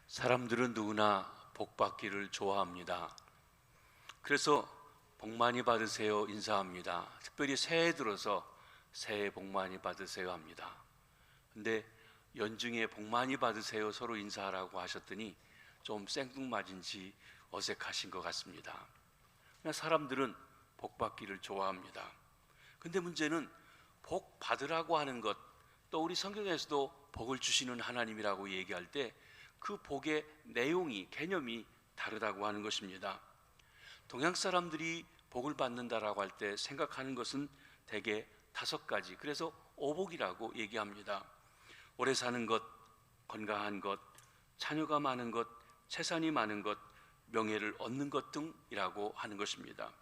사람들은 누구나 복 받기를 좋아합니다. 그래서 복 많이 받으세요 인사합니다. 특별히 새해 들어서 새해 복 많이 받으세요 합니다. 근데 연중에 복 많이 받으세요 서로 인사하라고 하셨더니 좀 생뚱맞은지 어색하신 것 같습니다. 사람들은 복 받기를 좋아합니다. 근데 문제는 복 받으라고 하는 것, 또 우리 성경에서도 복을 주시는 하나님이라고 얘기할 때 그 복의 내용이, 개념이 다르다고 하는 것입니다. 동양 사람들이 복을 받는다라고 할 때 생각하는 것은 대개 5가지, 그래서 오복이라고 얘기합니다. 오래 사는 것, 건강한 것, 자녀가 많은 것, 재산이 많은 것, 명예를 얻는 것 등이라고 하는 것입니다.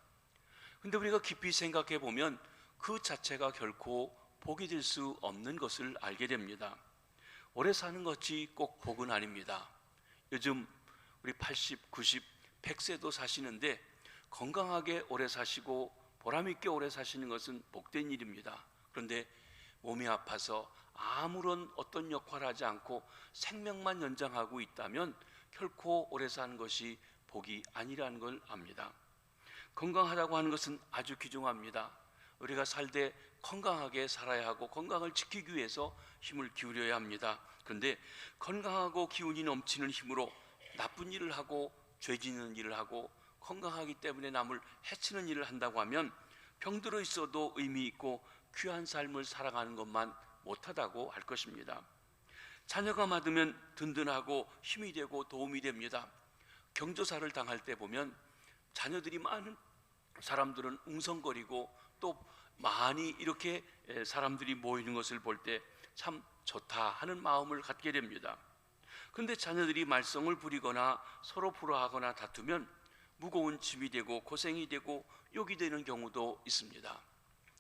근데 우리가 깊이 생각해 보면 그 자체가 결코 복이 될 수 없는 것을 알게 됩니다. 오래 사는 것이 꼭 복은 아닙니다. 요즘 우리 80, 90, 100세도 사시는데 건강하게 오래 사시고 보람있게 오래 사시는 것은 복된 일입니다. 그런데 몸이 아파서 아무런 어떤 역할을 하지 않고 생명만 연장하고 있다면 결코 오래 사는 것이 복이 아니라는 걸 압니다. 건강하다고 하는 것은 아주 귀중합니다. 우리가 살 때 건강하게 살아야 하고 건강을 지키기 위해서 힘을 기울여야 합니다. 그런데 건강하고 기운이 넘치는 힘으로 나쁜 일을 하고 죄 짓는 일을 하고 건강하기 때문에 남을 해치는 일을 한다고 하면 병들어 있어도 의미 있고 귀한 삶을 살아가는 것만 못하다고 할 것입니다. 자녀가 많으면 든든하고 힘이 되고 도움이 됩니다. 경조사를 당할 때 보면 자녀들이 많은 사람들은 웅성거리고 또 많이 이렇게 사람들이 모이는 것을 볼 때 참 좋다 하는 마음을 갖게 됩니다. 그런데 자녀들이 말썽을 부리거나 서로 불화하거나 다투면 무거운 짐이 되고 고생이 되고 욕이 되는 경우도 있습니다.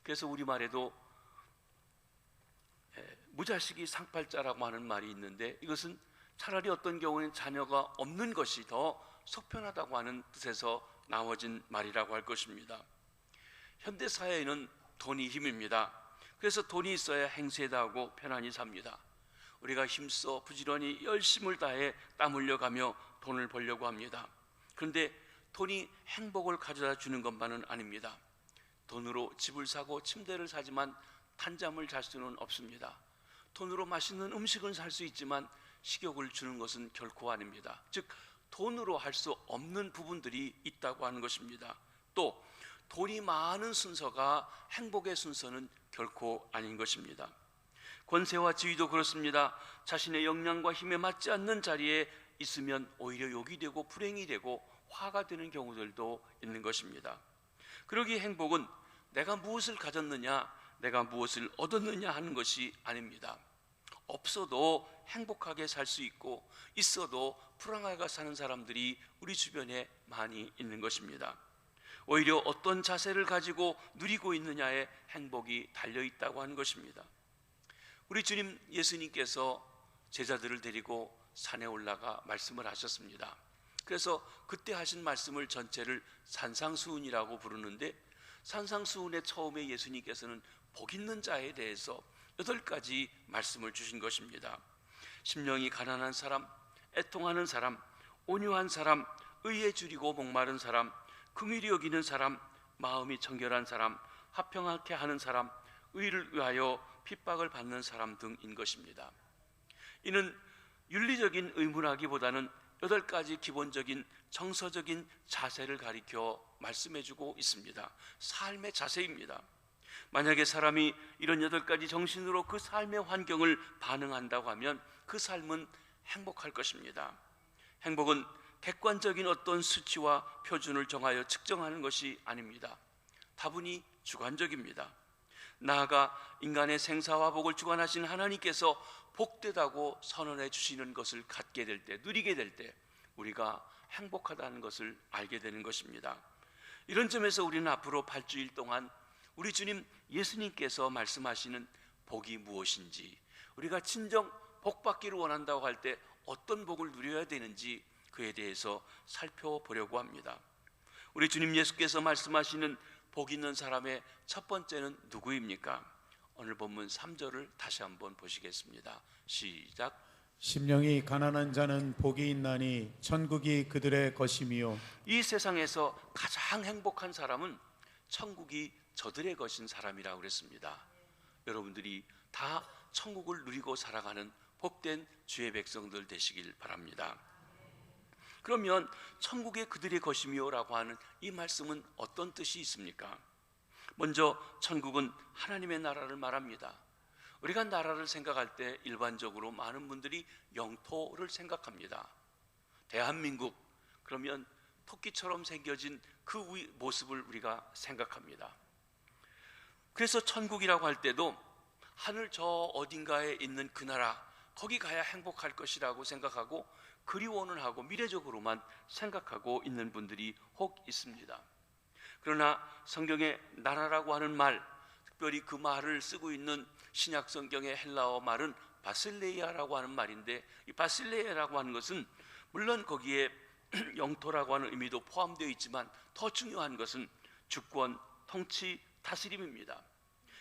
그래서 우리말에도 무자식이 상팔자라고 하는 말이 있는데, 이것은 차라리 어떤 경우는 자녀가 없는 것이 더 속편하다고 하는 뜻에서 나와진 말이라고 할 것입니다. 현대 사회에는 돈이 힘입니다. 그래서 돈이 있어야 행세도 하고 편안히 삽니다. 우리가 힘써 부지런히 열심을 다해 땀 흘려가며 돈을 벌려고 합니다. 그런데 돈이 행복을 가져다 주는 것만은 아닙니다. 돈으로 집을 사고 침대를 사지만 단잠을 잘 수는 없습니다. 돈으로 맛있는 음식은 살 수 있지만 식욕을 주는 것은 결코 아닙니다. 즉 돈으로 할 수 없는 부분들이 있다고 하는 것입니다. 또 돈이 많은 순서가 행복의 순서는 결코 아닌 것입니다. 권세와 지위도 그렇습니다. 자신의 역량과 힘에 맞지 않는 자리에 있으면 오히려 욕이 되고 불행이 되고 화가 되는 경우들도 있는 것입니다. 그러기에 행복은 내가 무엇을 가졌느냐, 내가 무엇을 얻었느냐 하는 것이 아닙니다. 없어도 행복하게 살 수 있고 있어도 불안하게 사는 사람들이 우리 주변에 많이 있는 것입니다. 오히려 어떤 자세를 가지고 누리고 있느냐에 행복이 달려있다고 하는 것입니다. 우리 주님 예수님께서 제자들을 데리고 산에 올라가 말씀을 하셨습니다. 그래서 그때 하신 말씀을 전체를 산상수훈이라고 부르는데, 산상수훈의 처음에 예수님께서는 복 있는 자에 대해서 8가지 말씀을 주신 것입니다. 심령이 가난한 사람, 애통하는 사람, 온유한 사람, 의에 줄이고 목마른 사람, 긍휼히 여기는 사람, 마음이 청결한 사람, 화평하게 하는 사람, 의를 위하여 핍박을 받는 사람 등인 것입니다. 이는 윤리적인 의문하기보다는 8가지 기본적인 정서적인 자세를 가리켜 말씀해주고 있습니다. 삶의 자세입니다. 만약에 사람이 이런 8가지 정신으로 그 삶의 환경을 반응한다고 하면 그 삶은 행복할 것입니다. 행복은 객관적인 어떤 수치와 표준을 정하여 측정하는 것이 아닙니다. 다분히 주관적입니다. 나아가 인간의 생사와 복을 주관하신 하나님께서 복되다고 선언해 주시는 것을 갖게 될 때, 누리게 될 때 우리가 행복하다는 것을 알게 되는 것입니다. 이런 점에서 우리는 앞으로 8주일 동안 우리 주님 예수님께서 말씀하시는 복이 무엇인지, 우리가 진정 복 받기를 원한다고 할 때 어떤 복을 누려야 되는지 그에 대해서 살펴보려고 합니다. 우리 주님 예수께서 말씀하시는 복 있는 사람의 첫 번째는 누구입니까? 오늘 본문 3절을 다시 한번 보시겠습니다. 시작. 심령이 가난한 자는 복이 있나니 천국이 그들의 것이미요. 이 세상에서 가장 행복한 사람은 천국이 저들의 것인 사람이라고 그랬습니다. 여러분들이 다 천국을 누리고 살아가는 복된 주의 백성들 되시길 바랍니다. 그러면 천국이 그들의 것이미요라고 하는 이 말씀은 어떤 뜻이 있습니까? 먼저 천국은 하나님의 나라를 말합니다. 우리가 나라를 생각할 때 일반적으로 많은 분들이 영토를 생각합니다. 대한민국 그러면 토끼처럼 생겨진 그 모습을 우리가 생각합니다. 그래서 천국이라고 할 때도 하늘 저 어딘가에 있는 그 나라, 거기 가야 행복할 것이라고 생각하고 그리워는 하고 미래적으로만 생각하고 있는 분들이 혹 있습니다. 그러나 성경의 나라라고 하는 말, 특별히 그 말을 쓰고 있는 신약 성경의 헬라어 말은 바실레이아라고 하는 말인데, 이 바실레이아라고 하는 것은 물론 거기에 영토라고 하는 의미도 포함되어 있지만 더 중요한 것은 주권, 통치, 다스림입니다.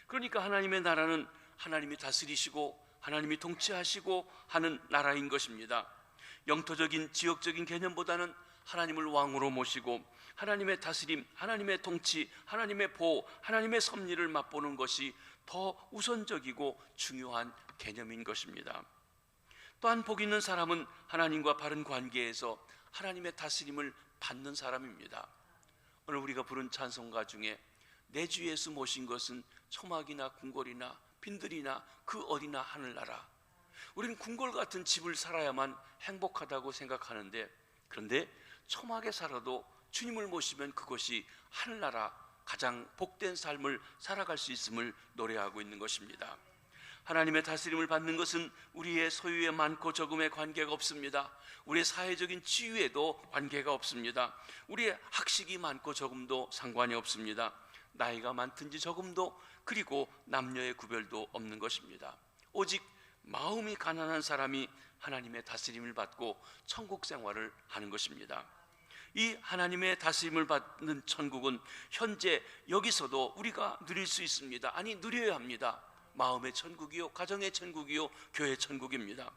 그러니까 하나님의 나라는 하나님이 다스리시고 하나님이 통치하시고 하는 나라인 것입니다. 영토적인 지역적인 개념보다는 하나님을 왕으로 모시고 하나님의 다스림, 하나님의 통치, 하나님의 보호, 하나님의 섭리를 맛보는 것이 더 우선적이고 중요한 개념인 것입니다. 또한 복 있는 사람은 하나님과 바른 관계에서 하나님의 다스림을 받는 사람입니다. 오늘 우리가 부른 찬송가 중에 내 주 예수 모신 것은 초막이나 궁궐이나 빈들이나 그 어디나 하늘나라. 우리는 궁궐 같은 집을 살아야만 행복하다고 생각하는데, 그런데 초막에 살아도 주님을 모시면 그것이 하늘나라, 가장 복된 삶을 살아갈 수 있음을 노래하고 있는 것입니다. 하나님의 다스림을 받는 것은 우리의 소유에 많고 적음에 관계가 없습니다. 우리의 사회적인 지위에도 관계가 없습니다. 우리의 학식이 많고 적음도 상관이 없습니다. 나이가 많든지 적음도, 그리고 남녀의 구별도 없는 것입니다. 오직 마음이 가난한 사람이 하나님의 다스림을 받고 천국 생활을 하는 것입니다. 이 하나님의 다스림을 받는 천국은 현재 여기서도 우리가 누릴 수 있습니다. 아니, 누려야 합니다. 마음의 천국이요, 가정의 천국이요, 교회 천국입니다.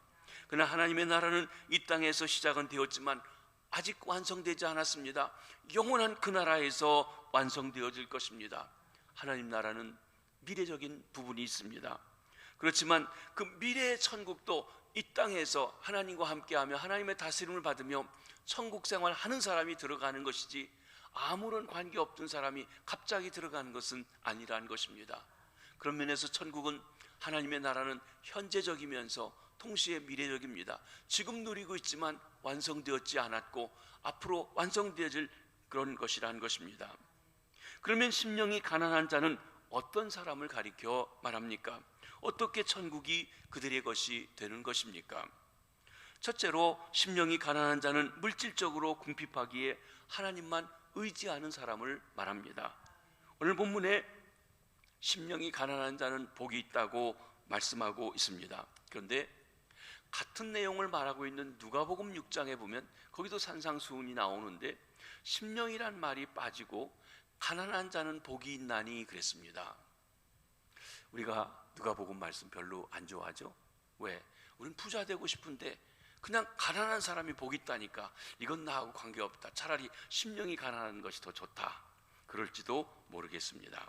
그러나 하나님의 나라는 이 땅에서 시작은 되었지만 아직 완성되지 않았습니다. 영원한 그 나라에서 완성되어질 것입니다. 하나님 나라는 미래적인 부분이 있습니다. 그렇지만 그 미래의 천국도 이 땅에서 하나님과 함께하며 하나님의 다스림을 받으며 천국 생활하는 사람이 들어가는 것이지, 아무런 관계 없던 사람이 갑자기 들어가는 것은 아니라는 것입니다. 그런 면에서 천국은, 하나님의 나라는 현재적이면서 동시에 미래적입니다. 지금 누리고 있지만 완성되었지 않았고 앞으로 완성되어질 그런 것이라는 것입니다. 그러면 심령이 가난한 자는 어떤 사람을 가리켜 말합니까? 어떻게 천국이 그들의 것이 되는 것입니까? 첫째로, 심령이 가난한 자는 물질적으로 궁핍하기에 하나님만 의지하는 사람을 말합니다. 오늘 본문에 심령이 가난한 자는 복이 있다고 말씀하고 있습니다. 그런데 같은 내용을 말하고 있는 누가복음 6장에 보면 거기도 산상수훈이 나오는데 심령이란 말이 빠지고 가난한 자는 복이 있나니 그랬습니다. 우리가 누가복음 말씀 별로 안 좋아하죠? 왜? 우린 부자 되고 싶은데 그냥 가난한 사람이 복이 있다니까 이건 나하고 관계없다, 차라리 심령이 가난한 것이 더 좋다, 그럴지도 모르겠습니다.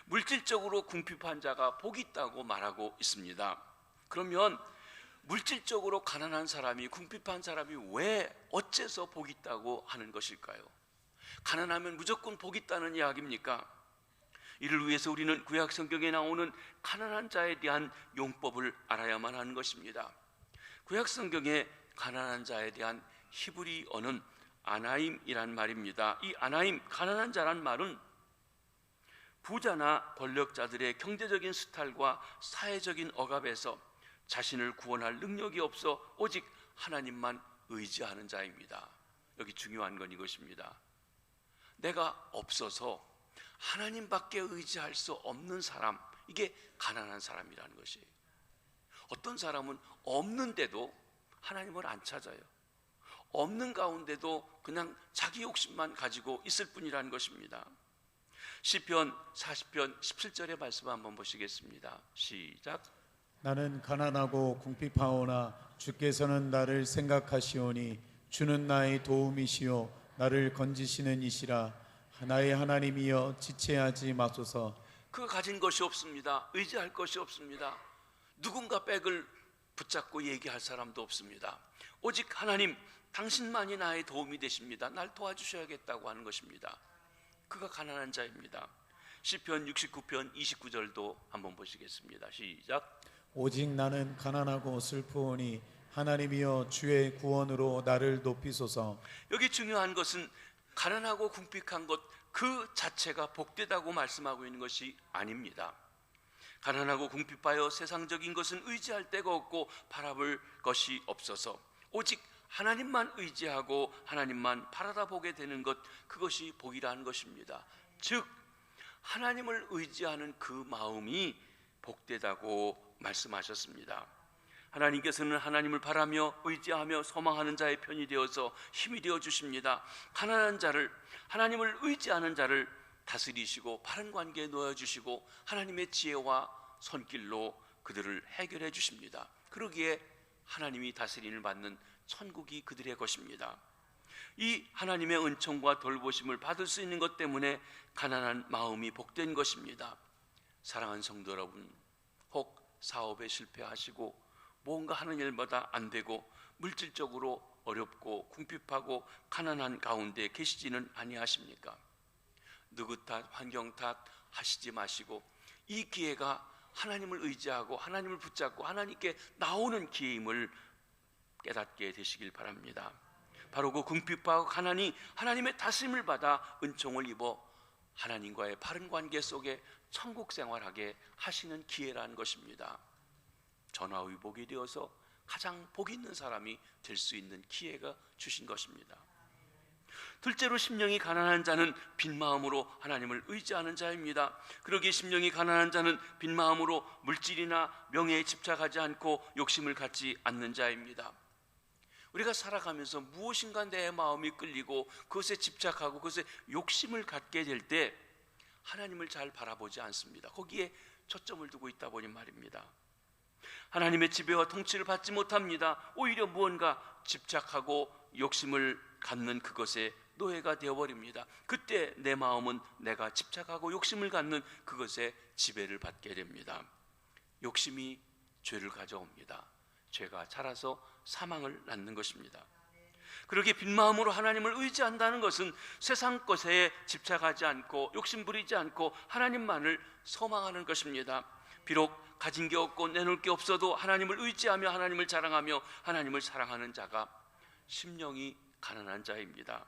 물질적으로 궁핍한 자가 복이 있다고 말하고 있습니다. 그러면 물질적으로 가난한 사람이, 궁핍한 사람이 왜, 어째서 복이 있다고 하는 것일까요? 가난하면 무조건 복이 있다는 이야기입니까? 이를 위해서 우리는 구약 성경에 나오는 가난한 자에 대한 용법을 알아야만 하는 것입니다. 구약 성경에 가난한 자에 대한 히브리어는 아나임이란 말입니다. 이 아나임, 가난한 자란 말은 부자나 권력자들의 경제적인 수탈과 사회적인 억압에서 자신을 구원할 능력이 없어 오직 하나님만 의지하는 자입니다. 여기 중요한 건 이것입니다. 내가 없어서 하나님밖에 의지할 수 없는 사람, 이게 가난한 사람이라는 것이에요. 어떤 사람은 없는데도 하나님을 안 찾아요. 없는 가운데도 그냥 자기 욕심만 가지고 있을 뿐이라는 것입니다. 시편 40편 17절의 말씀 한번 보시겠습니다. 시작. 나는 가난하고 궁핍하오나 주께서는 나를 생각하시오니 주는 나의 도움이시요 나를 건지시는 이시라. 나의 하나님이여 지체하지 마소서. 그가 가진 것이 없습니다. 의지할 것이 없습니다. 누군가 백을 붙잡고 얘기할 사람도 없습니다. 오직 하나님, 당신만이 나의 도움이 되십니다. 날 도와주셔야겠다고 하는 것입니다. 그가 가난한 자입니다. 시편 69편 29절도 한번 보시겠습니다. 시작. 오직 나는 가난하고 슬프오니 하나님이여 주의 구원으로 나를 높이소서. 여기 중요한 것은 가난하고 궁핍한 것 그 자체가 복되다고 말씀하고 있는 것이 아닙니다. 가난하고 궁핍하여 세상적인 것은 의지할 데가 없고 바라볼 것이 없어서 오직 하나님만 의지하고 하나님만 바라다 보게 되는 것, 그것이 복이라는 것입니다. 즉 하나님을 의지하는 그 마음이 복되다고 말씀하셨습니다. 하나님께서는 하나님을 바라며 의지하며 소망하는 자의 편이 되어서 힘이 되어 주십니다. 가난한 자를, 하나님을 의지하는 자를 다스리시고 바른 관계에 놓아주시고 하나님의 지혜와 손길로 그들을 해결해 주십니다. 그러기에 하나님이 다스림을 받는 천국이 그들의 것입니다. 이 하나님의 은총과 돌보심을 받을 수 있는 것 때문에 가난한 마음이 복된 것입니다. 사랑하는 성도 여러분, 혹 사업에 실패하시고 뭔가 하는 일마다 안 되고 물질적으로 어렵고 궁핍하고 가난한 가운데 계시지는 아니하십니까? 누구 탓, 환경 탓 하시지 마시고 이 기회가 하나님을 의지하고 하나님을 붙잡고 하나님께 나오는 기회임을 깨닫게 되시길 바랍니다. 바로 그 궁핍하고 가난이 하나님의 다스림을 받아 은총을 입어 하나님과의 바른 관계 속에 천국 생활하게 하시는 기회라는 것입니다. 전화위복이 되어서 가장 복 있는 사람이 될 수 있는 기회가 주신 것입니다. 둘째로 심령이 가난한 자는 빈 마음으로 하나님을 의지하는 자입니다. 그러기에 심령이 가난한 자는 빈 마음으로 물질이나 명예에 집착하지 않고 욕심을 갖지 않는 자입니다. 우리가 살아가면서 무엇인가 내 마음이 끌리고 그것에 집착하고 그것에 욕심을 갖게 될 때 하나님을 잘 바라보지 않습니다. 거기에 초점을 두고 있다 보니 말입니다. 하나님의 지배와 통치를 받지 못합니다. 오히려 무언가 집착하고 욕심을 갖는 그것에 노예가 되어버립니다. 그때 내 마음은 내가 집착하고 욕심을 갖는 그것에 지배를 받게 됩니다. 욕심이 죄를 가져옵니다. 죄가 자라서 사망을 낳는 것입니다. 그렇게 빈 마음으로 하나님을 의지한다는 것은 세상 것에 집착하지 않고 욕심 부리지 않고 하나님만을 소망하는 것입니다. 비록 가진 게 없고 내놓을 게 없어도 하나님을 의지하며 하나님을 자랑하며 하나님을 사랑하는 자가 심령이 가난한 자입니다.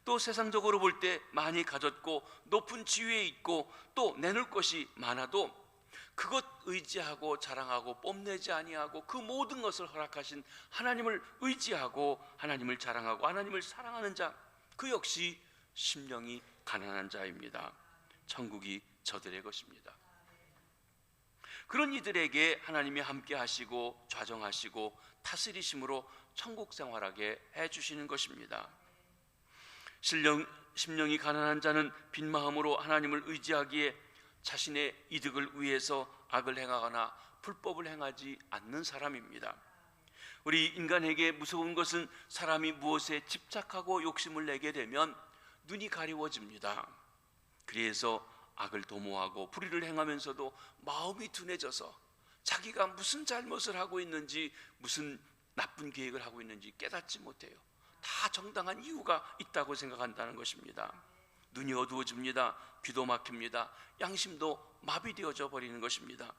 또 세상적으로 볼 때 많이 가졌고 높은 지위에 있고 또 내놓을 것이 많아도 그것 의지하고 자랑하고 뽐내지 아니하고 그 모든 것을 허락하신 하나님을 의지하고 하나님을 자랑하고 하나님을 사랑하는 자, 그 역시 심령이 가난한 자입니다. 천국이 저들의 것입니다. 그런 이들에게 하나님이 함께 하시고 좌정하시고 다스리심으로 천국 생활하게 해주시는 것입니다. 심령이 가난한 자는 빈 마음으로 하나님을 의지하기에 자신의 이득을 위해서 악을 행하거나 불법을 행하지 않는 사람입니다. 우리 인간에게 무서운 것은 사람이 무엇에 집착하고 욕심을 내게 되면 눈이 가리워집니다. 그래서 악을 도모하고 불의를 행하면서도 마음이 둔해져서 자기가 무슨 잘못을 하고 있는지 무슨 나쁜 계획을 하고 있는지 깨닫지 못해요. 다 정당한 이유가 있다고 생각한다는 것입니다. 눈이 어두워집니다. 귀도 막힙니다. 양심도 마비되어져 버리는 것입니다.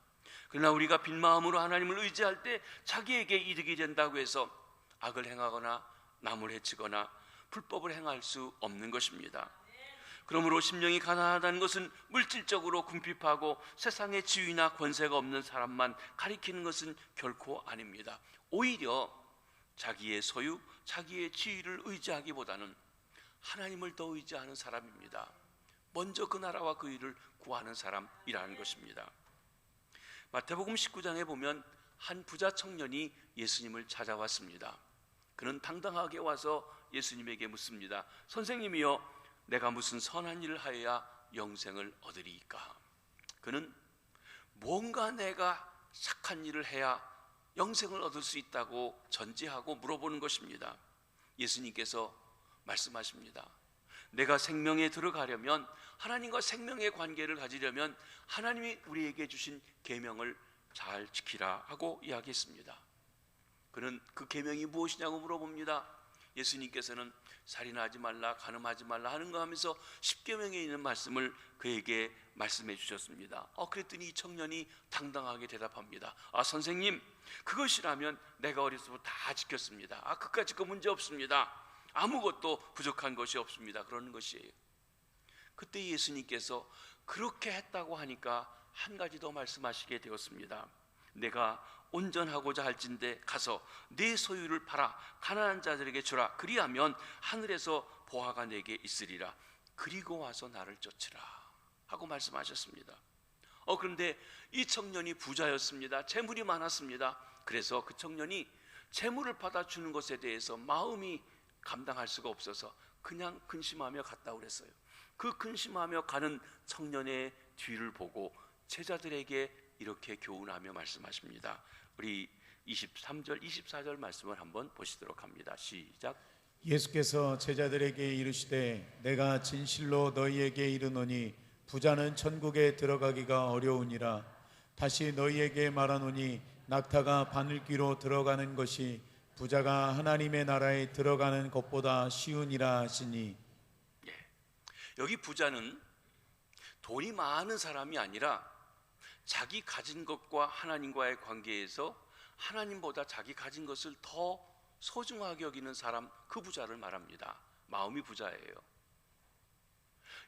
그러나 우리가 빈 마음으로 하나님을 의지할 때 자기에게 이득이 된다고 해서 악을 행하거나 남을 해치거나 불법을 행할 수 없는 것입니다. 그러므로 심령이 가난하다는 것은 물질적으로 궁핍하고 세상의 지위나 권세가 없는 사람만 가리키는 것은 결코 아닙니다. 오히려 자기의 소유, 자기의 지위를 의지하기보다는 하나님을 더 의지하는 사람입니다. 먼저 그 나라와 그 일을 구하는 사람이라는 것입니다. 마태복음 19장에 보면 한 부자 청년이 예수님을 찾아왔습니다. 그는 당당하게 와서 예수님에게 묻습니다. 선생님이여, 내가 무슨 선한 일을 하여야 영생을 얻으리이까? 그는 뭔가 내가 착한 일을 해야 영생을 얻을 수 있다고 전제하고 물어보는 것입니다. 예수님께서 말씀하십니다. 내가 생명에 들어가려면, 하나님과 생명의 관계를 가지려면 하나님이 우리에게 주신 계명을 잘 지키라 하고 이야기했습니다. 그는 그 계명이 무엇이냐고 물어봅니다. 예수님께서는 살인하지 말라, 간음하지 말라 하는 거 하면서 10계명에 있는 말씀을 그에게 말씀해 주셨습니다. 그랬더니 이 청년이 당당하게 대답합니다. 선생님, 그것이라면 내가 어렸을 때부터 다 지켰습니다. 그까짓 거 문제 없습니다. 아무것도 부족한 것이 없습니다. 그러는 것이에요. 그때 예수님께서 그렇게 했다고 하니까 한 가지 더 말씀하시게 되었습니다. 내가 온전하고자 할진대 가서 네 소유를 팔아 가난한 자들에게 주라. 그리하면 하늘에서 보화가 내게 있으리라. 그리고 와서 나를 쫓으라 하고 말씀하셨습니다. 그런데 이 청년이 부자였습니다. 재물이 많았습니다. 그래서 그 청년이 재물을 받아주는 것에 대해서 마음이 감당할 수가 없어서 그냥 근심하며 갔다 그랬어요. 그 근심하며 가는 청년의 뒤를 보고 제자들에게 이렇게 교훈하며 말씀하십니다. 우리 23절, 24절 말씀을 한번 보시도록 합니다. 시작. 예수께서 제자들에게 이르시되 내가 진실로 너희에게 이르노니 부자는 천국에 들어가기가 어려우니라. 다시 너희에게 말하노니 낙타가 바늘귀로 들어가는 것이 부자가 하나님의 나라에 들어가는 것보다 쉬우니라 하시니. 여기 부자는 돈이 많은 사람이 아니라 자기 가진 것과 하나님과의 관계에서 하나님보다 자기 가진 것을 더 소중하게 여기는 사람, 그 부자를 말합니다. 마음이 부자예요.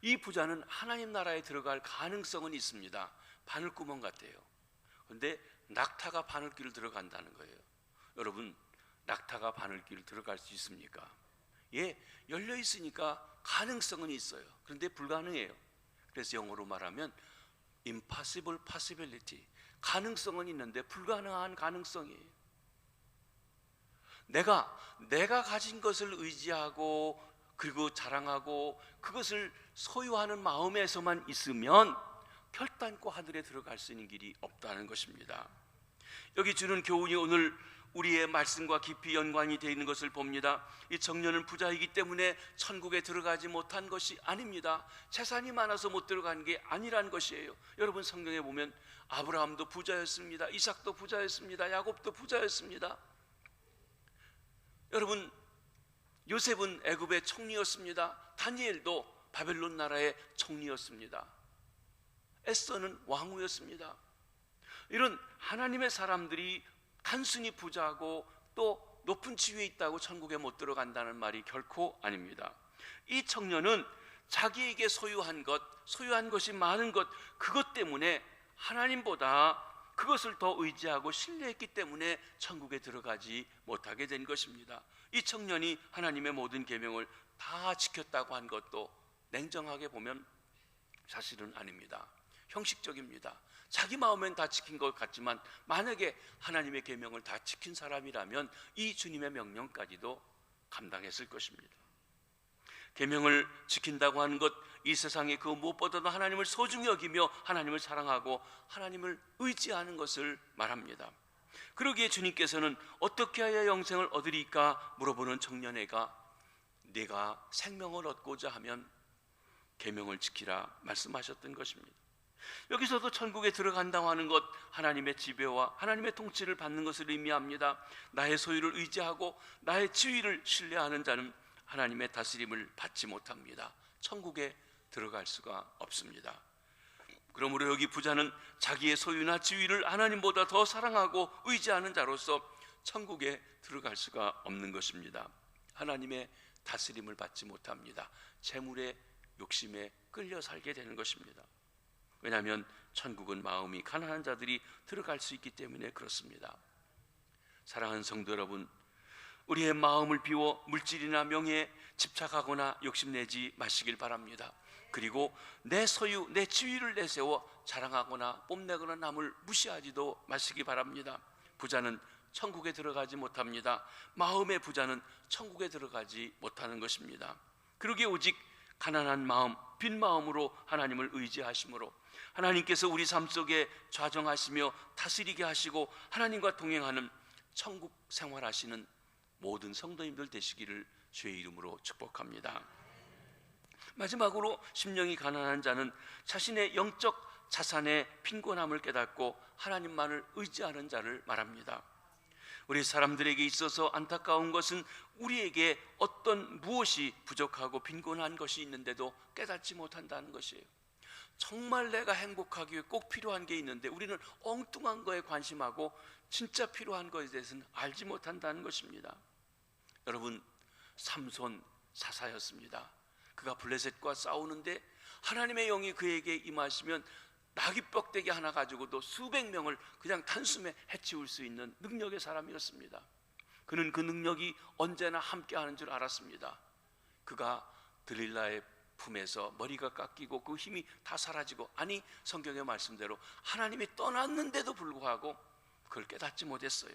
이 부자는 하나님 나라에 들어갈 가능성은 있습니다. 바늘구멍 같아요. 그런데 낙타가 바늘귀를 들어간다는 거예요. 여러분, 낙타가 바늘귀를 들어갈 수 있습니까? 열려 있으니까 가능성은 있어요. 그런데 불가능해요. 그래서 영어로 말하면 impossible possibility, 가능성은 있는데 불가능한 가능성이에요. 내가 가진 것을 의지하고 그리고 자랑하고 그것을 소유하는 마음에서만 있으면 결단코 하늘에 들어갈 수 있는 길이 없다는 것입니다. 여기 주는 교훈이 오늘 우리의 말씀과 깊이 연관이 되어 있는 것을 봅니다. 이 청년은 부자이기 때문에 천국에 들어가지 못한 것이 아닙니다. 재산이 많아서 못 들어간 게 아니란 것이에요. 여러분, 성경에 보면 아브라함도 부자였습니다. 이삭도 부자였습니다. 야곱도 부자였습니다. 여러분, 요셉은 애굽의 총리였습니다. 다니엘도 바벨론 나라의 총리였습니다. 에스더는 왕후였습니다. 이런 하나님의 사람들이 단순히 부자고 또 높은 지위에 있다고 천국에 못 들어간다는 말이 결코 아닙니다. 이 청년은 자기에게 소유한 것이 많은 것, 그것 때문에 하나님보다 그것을 더 의지하고 신뢰했기 때문에 천국에 들어가지 못하게 된 것입니다. 이 청년이 하나님의 모든 계명을 다 지켰다고 한 것도 냉정하게 보면 사실은 아닙니다. 형식적입니다. 자기 마음엔 다 지킨 것 같지만 만약에 하나님의 계명을 다 지킨 사람이라면 이 주님의 명령까지도 감당했을 것입니다. 계명을 지킨다고 하는 것, 이 세상에 그 무엇보다도 하나님을 소중히 여기며 하나님을 사랑하고 하나님을 의지하는 것을 말합니다. 그러기에 주님께서는 어떻게 하여 영생을 얻으리까 물어보는 청년애가 네가 생명을 얻고자 하면 계명을 지키라 말씀하셨던 것입니다. 여기서도 천국에 들어간다고 하는 것, 하나님의 지배와 하나님의 통치를 받는 것을 의미합니다. 나의 소유를 의지하고 나의 지위를 신뢰하는 자는 하나님의 다스림을 받지 못합니다. 천국에 들어갈 수가 없습니다. 그러므로 여기 부자는 자기의 소유나 지위를 하나님보다 더 사랑하고 의지하는 자로서 천국에 들어갈 수가 없는 것입니다. 하나님의 다스림을 받지 못합니다. 재물의 욕심에 끌려 살게 되는 것입니다. 왜냐하면 천국은 마음이 가난한 자들이 들어갈 수 있기 때문에 그렇습니다. 사랑하는 성도 여러분, 우리의 마음을 비워 물질이나 명예에 집착하거나 욕심내지 마시길 바랍니다. 그리고 내 소유, 내 지위를 내세워 자랑하거나 뽐내거나 남을 무시하지도 마시기 바랍니다. 부자는 천국에 들어가지 못합니다. 마음의 부자는 천국에 들어가지 못하는 것입니다. 그러기에 오직 가난한 마음, 빈 마음으로 하나님을 의지하심으로 하나님께서 우리 삶 속에 좌정하시며 다스리게 하시고 하나님과 동행하는 천국 생활하시는 모든 성도님들 되시기를 주의 이름으로 축복합니다. 마지막으로 심령이 가난한 자는 자신의 영적 자산의 빈곤함을 깨닫고 하나님만을 의지하는 자를 말합니다. 우리 사람들에게 있어서 안타까운 것은 우리에게 어떤 무엇이 부족하고 빈곤한 것이 있는데도 깨닫지 못한다는 것이에요. 정말 내가 행복하기 위해 꼭 필요한 게 있는데 우리는 엉뚱한 거에 관심하고 진짜 필요한 것에 대해서는 알지 못한다는 것입니다. 여러분, 삼손 사사였습니다. 그가 블레셋과 싸우는데 하나님의 영이 그에게 임하시면 나귀 뼈대기 하나 가지고도 수백 명을 그냥 단숨에 해치울 수 있는 능력의 사람이었습니다. 그는 그 능력이 언제나 함께하는 줄 알았습니다. 그가 들릴라의 품에서 머리가 깎이고 그 힘이 다 사라지고, 아니 성경의 말씀대로 하나님이 떠났는데도 불구하고 그걸 깨닫지 못했어요.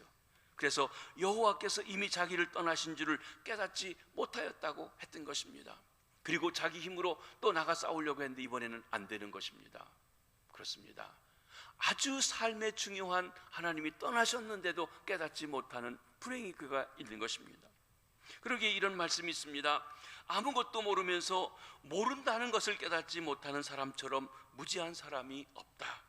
그래서 여호와께서 이미 자기를 떠나신 줄을 깨닫지 못하였다고 했던 것입니다. 그리고 자기 힘으로 또 나가 싸우려고 했는데 이번에는 안 되는 것입니다. 그렇습니다. 아주 삶에 중요한 하나님이 떠나셨는데도 깨닫지 못하는 불행이 그가 있는 것입니다. 그러기에 이런 말씀이 있습니다. 아무것도 모르면서 모른다는 것을 깨닫지 못하는 사람처럼 무지한 사람이 없다.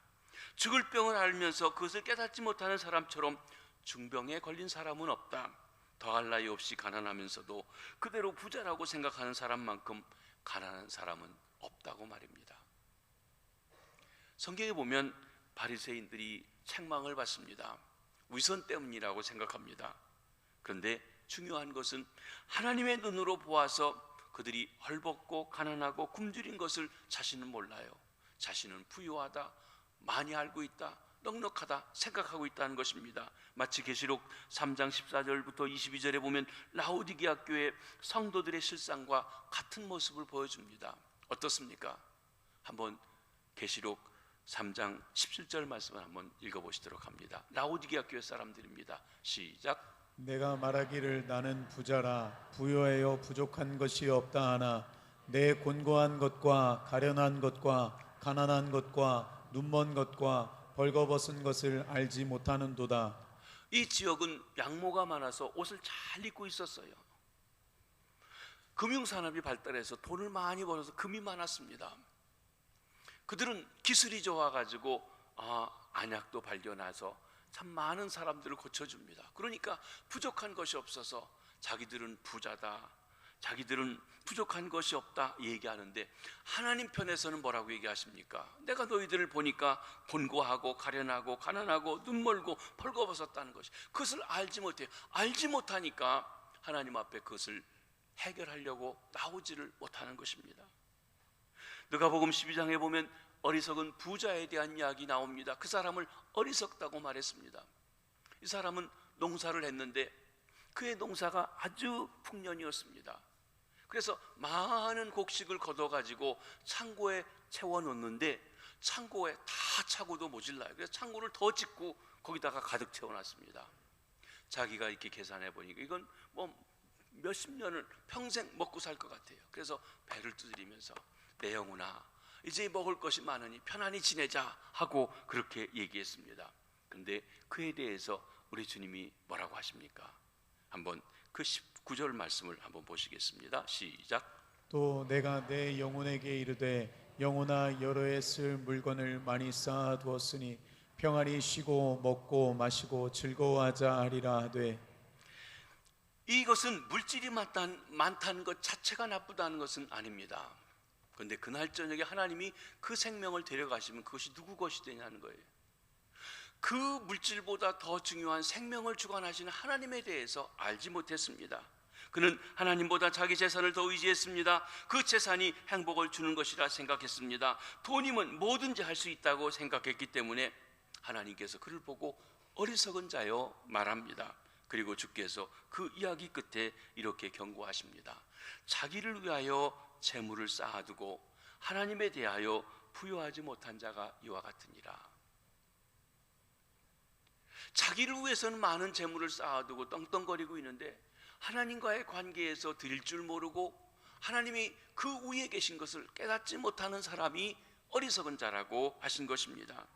죽을 병을 알면서 그것을 깨닫지 못하는 사람처럼 중병에 걸린 사람은 없다. 더할 나위 없이 가난하면서도 그대로 부자라고 생각하는 사람만큼 가난한 사람은 없다고 말입니다. 성경에 보면 바리새인들이 책망을 받습니다. 위선 때문이라고 생각합니다. 그런데 중요한 것은 하나님의 눈으로 보아서 그들이 헐벗고 가난하고 굶주린 것을 자신은 몰라요. 자신은 부유하다, 많이 알고 있다, 넉넉하다 생각하고 있다는 것입니다. 마치 계시록 3장 14절부터 22절에 보면 라오디게아 교회 성도들의 실상과 같은 모습을 보여줍니다. 어떻습니까? 한번 계시록 3장 17절 말씀을 한번 읽어보시도록 합니다. 라오디게아 교회 사람들입니다. 시작. 내가 말하기를 나는 부자라 부유하여 부족한 것이 없다 하나 내 곤고한 것과 가련한 것과 가난한 것과 눈먼 것과 벌거벗은 것을 알지 못하는도다. 이 지역은 양모가 많아서 옷을 잘 입고 있었어요. 금융산업이 발달해서 돈을 많이 벌어서 금이 많았습니다. 그들은 기술이 좋아가지고 안약도 발견해서 참 많은 사람들을 고쳐줍니다. 그러니까 부족한 것이 없어서 자기들은 부자다, 자기들은 부족한 것이 없다 얘기하는데 하나님 편에서는 뭐라고 얘기하십니까? 내가 너희들을 보니까 곤고하고 가련하고 가난하고 눈멀고 벌거벗었다는 것이, 그것을 알지 못해요. 알지 못하니까 하나님 앞에 그것을 해결하려고 나오지를 못하는 것입니다. 누가복음 12장에 보면 어리석은 부자에 대한 이야기 나옵니다. 그 사람을 어리석다고 말했습니다. 이 사람은 농사를 했는데 그의 농사가 아주 풍년이었습니다. 그래서 많은 곡식을 걷어가지고 창고에 채워놓는데 창고에 다 차고도 모질라요. 그래서 창고를 더 짓고 거기다가 가득 채워놨습니다. 자기가 이렇게 계산해 보니까 이건 뭐 몇십 년을 평생 먹고 살 것 같아요. 그래서 배를 두드리면서 내 영혼아 이제 먹을 것이 많으니 편안히 지내자 하고 그렇게 얘기했습니다. 그런데 그에 대해서 우리 주님이 뭐라고 하십니까? 한번 그 19절 말씀을 한번 보시겠습니다. 시작. 또 내가 내 영혼에게 이르되 영혼아 여러 해 쓸 물건을 많이 쌓아두었으니 평안히 쉬고 먹고 마시고 즐거워하자 하리라 하되. 이것은 물질이 많다는 것 자체가 나쁘다는 것은 아닙니다. 그런데 그날 저녁에 하나님이 그 생명을 데려가시면 그것이 누구 것이 되냐는 거예요. 그 물질보다 더 중요한 생명을 주관하시는 하나님에 대해서 알지 못했습니다. 그는 하나님보다 자기 재산을 더 의지했습니다. 그 재산이 행복을 주는 것이라 생각했습니다. 돈이면 뭐든지 할 수 있다고 생각했기 때문에 하나님께서 그를 보고 어리석은 자여 말합니다. 그리고 주께서 그 이야기 끝에 이렇게 경고하십니다. 자기를 위하여 재물을 쌓아두고 하나님에 대하여 부여하지 못한 자가 이와 같으니라. 자기를 위해서는 많은 재물을 쌓아두고 떵떵거리고 있는데 하나님과의 관계에서 드릴 줄 모르고 하나님이 그 위에 계신 것을 깨닫지 못하는 사람이 어리석은 자라고 하신 것입니다.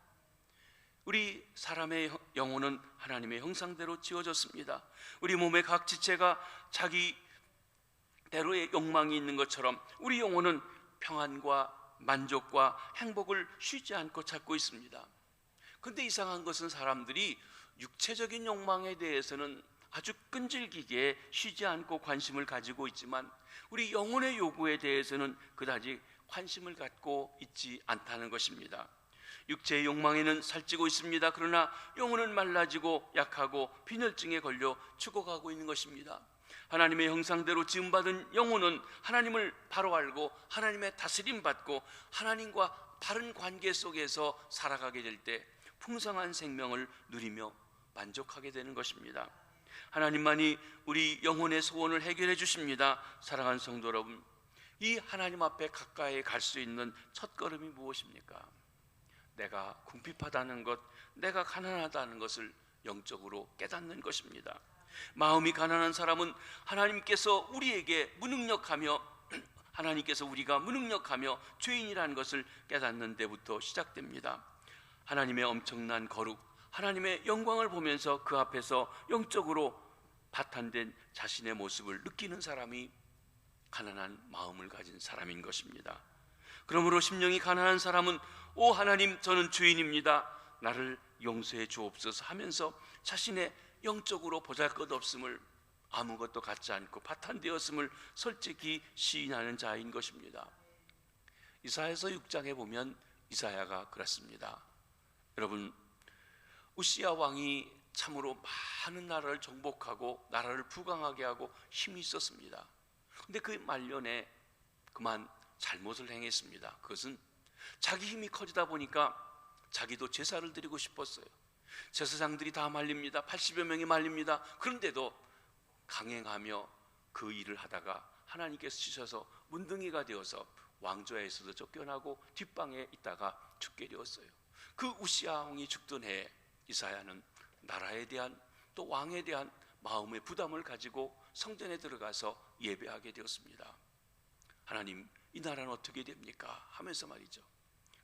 우리 사람의 영혼은 하나님의 형상대로 지어졌습니다. 우리 몸의 각 지체가 자기대로의 욕망이 있는 것처럼 우리 영혼은 평안과 만족과 행복을 쉬지 않고 찾고 있습니다. 그런데 이상한 것은 사람들이 육체적인 욕망에 대해서는 아주 끈질기게 쉬지 않고 관심을 가지고 있지만 우리 영혼의 요구에 대해서는 그다지 관심을 갖고 있지 않다는 것입니다. 육체의 욕망에는 살찌고 있습니다. 그러나 영혼은 말라지고 약하고 빈혈증에 걸려 죽어가고 있는 것입니다. 하나님의 형상대로 지음받은 영혼은 하나님을 바로 알고 하나님의 다스림 받고 하나님과 바른 관계 속에서 살아가게 될 때 풍성한 생명을 누리며 만족하게 되는 것입니다. 하나님만이 우리 영혼의 소원을 해결해 주십니다. 사랑하는 성도 여러분, 이 하나님 앞에 가까이 갈 수 있는 첫걸음이 무엇입니까? 내가 궁핍하다는 것, 내가 가난하다는 것을 영적으로 깨닫는 것입니다. 마음이 가난한 사람은 하나님께서 우리에게 무능력하며 하나님께서 우리가 무능력하며 죄인이라는 것을 깨닫는 데부터 시작됩니다. 하나님의 엄청난 거룩, 하나님의 영광을 보면서 그 앞에서 영적으로 파탄된 자신의 모습을 느끼는 사람이 가난한 마음을 가진 사람인 것입니다. 그러므로 심령이 가난한 사람은 오 하나님, 저는 죄인입니다, 나를 용서해 주옵소서 하면서 자신의 영적으로 보잘것없음을, 아무것도 갖지 않고 파탄되었음을 솔직히 시인하는 자인 것입니다. 이사야서 6장에 보면 이사야가 그렇습니다. 여러분, 우시야 왕이 참으로 많은 나라를 정복하고 나라를 부강하게 하고 힘이 있었습니다. 그런데 그 말년에 그만 잘못을 행했습니다. 그것은 자기 힘이 커지다 보니까 자기도 제사를 드리고 싶었어요. 제사장들이 다 말립니다. 80여 명이 말립니다. 그런데도 강행하며 그 일을 하다가 하나님께서 치셔서 문둥이가 되어서 왕좌에서도 쫓겨나고 뒷방에 있다가 죽게 되었어요. 그 우시야 왕이 죽던 해에 이사야는 나라에 대한 또 왕에 대한 마음의 부담을 가지고 성전에 들어가서 예배하게 되었습니다. 하나님, 이 나라는 어떻게 됩니까? 하면서 말이죠.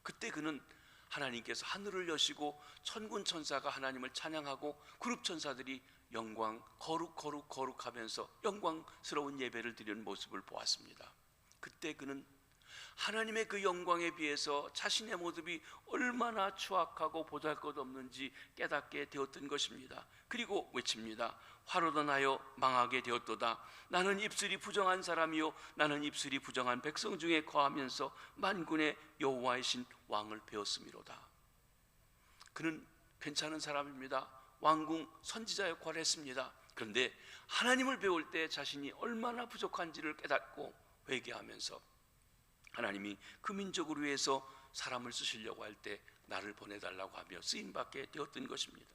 그때 그는 하나님께서 하늘을 여시고 천군 천사가 하나님을 찬양하고 그룹 천사들이 영광, 거룩 거룩 거룩 하면서 영광스러운 예배를 드리는 모습을 보았습니다. 그때 그는 하나님의 그 영광에 비해서 자신의 모습이 얼마나 추악하고 보잘것없는지 깨닫게 되었던 것입니다. 그리고 외칩니다. 화로도 나여 망하게 되었도다. 나는 입술이 부정한 사람이요 나는 입술이 부정한 백성 중에 거하면서 만군의 여호와이신 왕을 배웠음이로다. 그는 괜찮은 사람입니다. 왕궁 선지자 역할을 했습니다. 그런데 하나님을 배울 때 자신이 얼마나 부족한지를 깨닫고 회개하면서 하나님이 그 민족을 위해서 사람을 쓰시려고 할 때 나를 보내달라고 하며 쓰임받게 되었던 것입니다.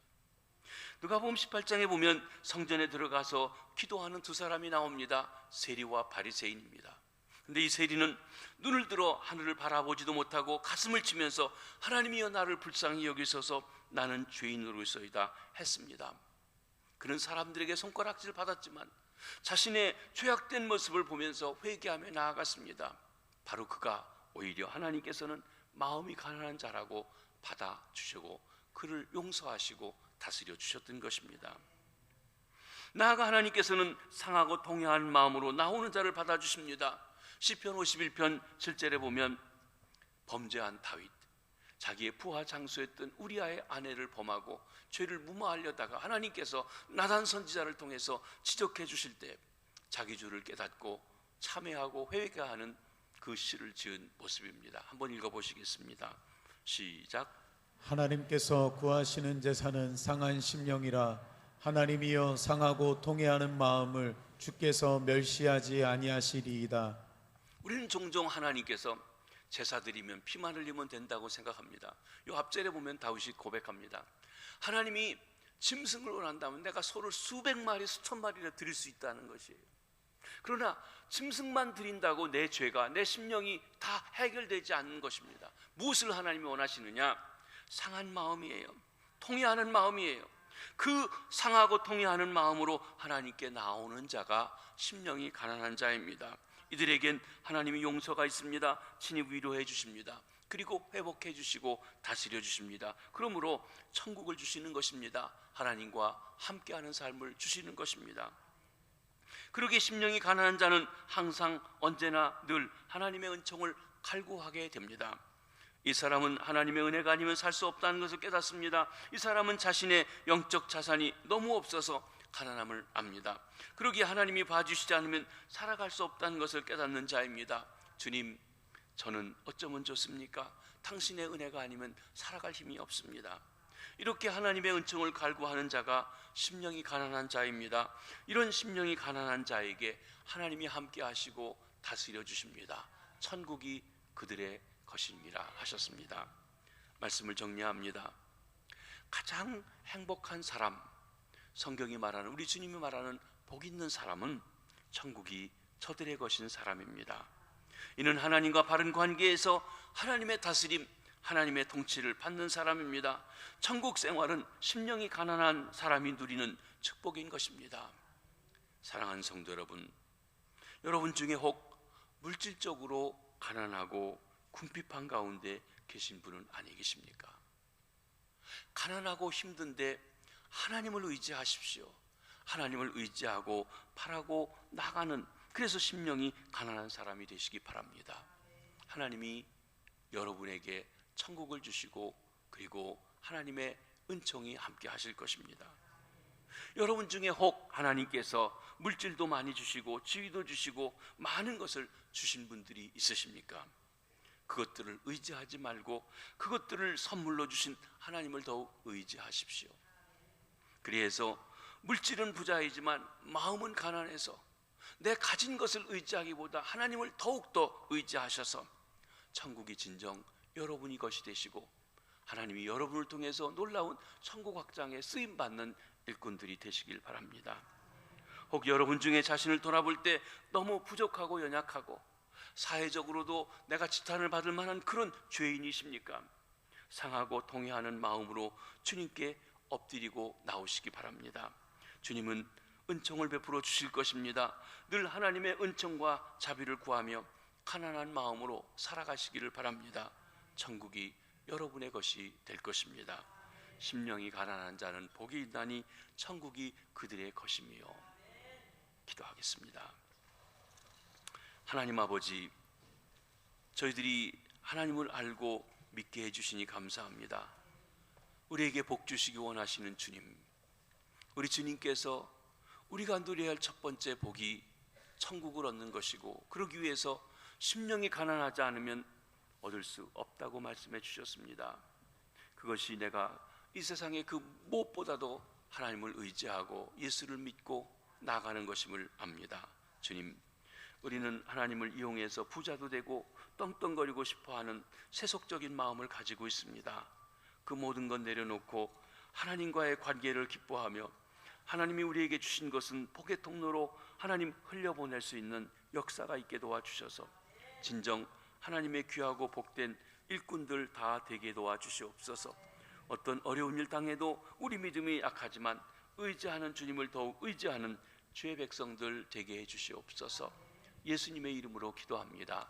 누가복음 18장에 보면 성전에 들어가서 기도하는 두 사람이 나옵니다. 세리와 바리새인입니다. 그런데 이 세리는 눈을 들어 하늘을 바라보지도 못하고 가슴을 치면서 하나님이여 나를 불쌍히 여기소서 나는 죄인으로서이다 했습니다. 그는 사람들에게 손가락질 받았지만 자신의 죄악된 모습을 보면서 회개하며 나아갔습니다. 바로 그가 오히려 하나님께서는 마음이 가난한 자라고 받아주시고 그를 용서하시고 다스려 주셨던 것입니다. 나아가 하나님께서는 상하고 통회한 마음으로 나오는 자를 받아주십니다. 시편 51편 7절에 보면 범죄한 다윗, 자기의 부하 장수였던 우리아의 아내를 범하고 죄를 무마하려다가 하나님께서 나단 선지자를 통해서 지적해 주실 때 자기 죄를 깨닫고 참회하고 회개하는 그 시를 지은 모습입니다. 한번 읽어보시겠습니다. 시작. 하나님께서 구하시는 제사는 상한 심령이라 하나님이여 상하고 통회하는 마음을 주께서 멸시하지 아니하시리이다. 우리는 종종 하나님께서 제사 드리면 피만 흘리면 된다고 생각합니다. 이 앞절에 보면 다윗이 고백합니다. 하나님이 짐승을 원한다면 내가 소를 수백 마리 수천 마리를 드릴 수 있다는 것이에요. 그러나 짐승만 드린다고 내 죄가 내 심령이 다 해결되지 않는 것입니다. 무엇을 하나님이 원하시느냐? 상한 마음이에요. 통회하는 마음이에요. 그 상하고 통회하는 마음으로 하나님께 나오는 자가 심령이 가난한 자입니다. 이들에겐 하나님의 용서가 있습니다. 친히 위로해 주십니다. 그리고 회복해 주시고 다스려 주십니다. 그러므로 천국을 주시는 것입니다. 하나님과 함께하는 삶을 주시는 것입니다. 그러기에 심령이 가난한 자는 항상 언제나 늘 하나님의 은총을 갈구하게 됩니다. 이 사람은 하나님의 은혜가 아니면 살 수 없다는 것을 깨닫습니다. 이 사람은 자신의 영적 자산이 너무 없어서 가난함을 압니다. 그러기에 하나님이 봐주시지 않으면 살아갈 수 없다는 것을 깨닫는 자입니다. 주님, 저는 어쩌면 좋습니까? 당신의 은혜가 아니면 살아갈 힘이 없습니다. 이렇게 하나님의 은총을 갈구하는 자가 심령이 가난한 자입니다. 이런 심령이 가난한 자에게 하나님이 함께 하시고 다스려 주십니다. 천국이 그들의 것입니다 하셨습니다. 말씀을 정리합니다. 가장 행복한 사람, 성경이 말하는, 우리 주님이 말하는 복 있는 사람은 천국이 저들의 것인 사람입니다. 이는 하나님과 바른 관계에서 하나님의 다스림, 하나님의 통치를 받는 사람입니다. 천국 생활은 심령이 가난한 사람이 누리는 축복인 것입니다. 사랑하는 성도 여러분, 여러분 중에 혹 물질적으로 가난하고 궁핍한 가운데 계신 분은 아니 계십니까? 가난하고 힘든데 하나님을 의지하십시오. 하나님을 의지하고 바라고 나가는, 그래서 심령이 가난한 사람이 되시기 바랍니다. 하나님이 여러분에게 천국을 주시고 그리고 하나님의 은총이 함께 하실 것입니다. 여러분 중에 혹 하나님께서 물질도 많이 주시고 지위도 주시고 많은 것을 주신 분들이 있으십니까? 그것들을 의지하지 말고 그것들을 선물로 주신 하나님을 더욱 의지하십시오. 그래서 물질은 부자이지만 마음은 가난해서 내 가진 것을 의지하기보다 하나님을 더욱더 의지하셔서 천국이 진정 여러분이 것이 되시고 하나님이 여러분을 통해서 놀라운 천국 확장에 쓰임받는 일꾼들이 되시길 바랍니다. 혹 여러분 중에 자신을 돌아볼 때 너무 부족하고 연약하고 사회적으로도 내가 지탄을 받을 만한 그런 죄인이십니까? 상하고 통회하는 마음으로 주님께 엎드리고 나오시기 바랍니다. 주님은 은총을 베풀어 주실 것입니다. 늘 하나님의 은총과 자비를 구하며 가난한 마음으로 살아가시기를 바랍니다. 천국이 여러분의 것이 될 것입니다. 심령이 가난한 자는 복이 있나니 천국이 그들의 것이며. 기도하겠습니다. 하나님 아버지, 저희들이 하나님을 알고 믿게 해주시니 감사합니다. 우리에게 복 주시기 원하시는 주님, 우리 주님께서 우리가 누려야 할 첫 번째 복이 천국을 얻는 것이고, 그러기 위해서 심령이 가난하지 않으면 얻을 수 없다고 말씀해 주셨습니다. 그것이 내가 이 세상의 그 무엇보다도 하나님을 의지하고 예수를 믿고 나가는 것임을 압니다. 주님, 우리는 하나님을 이용해서 부자도 되고 떵떵거리고 싶어하는 세속적인 마음을 가지고 있습니다. 그 모든 것 내려놓고 하나님과의 관계를 기뻐하며 하나님이 우리에게 주신 것은 복의 통로로 하나님 흘려보낼 수 있는 역사가 있게 도와주셔서 진정 하나님의 귀하고 복된 일꾼들 다 되게 도와주시옵소서. 어떤 어려운 일 당해도 우리 믿음이 약하지만 의지하는 주님을 더욱 의지하는 주의 백성들 되게 해주시옵소서. 예수님의 이름으로 기도합니다.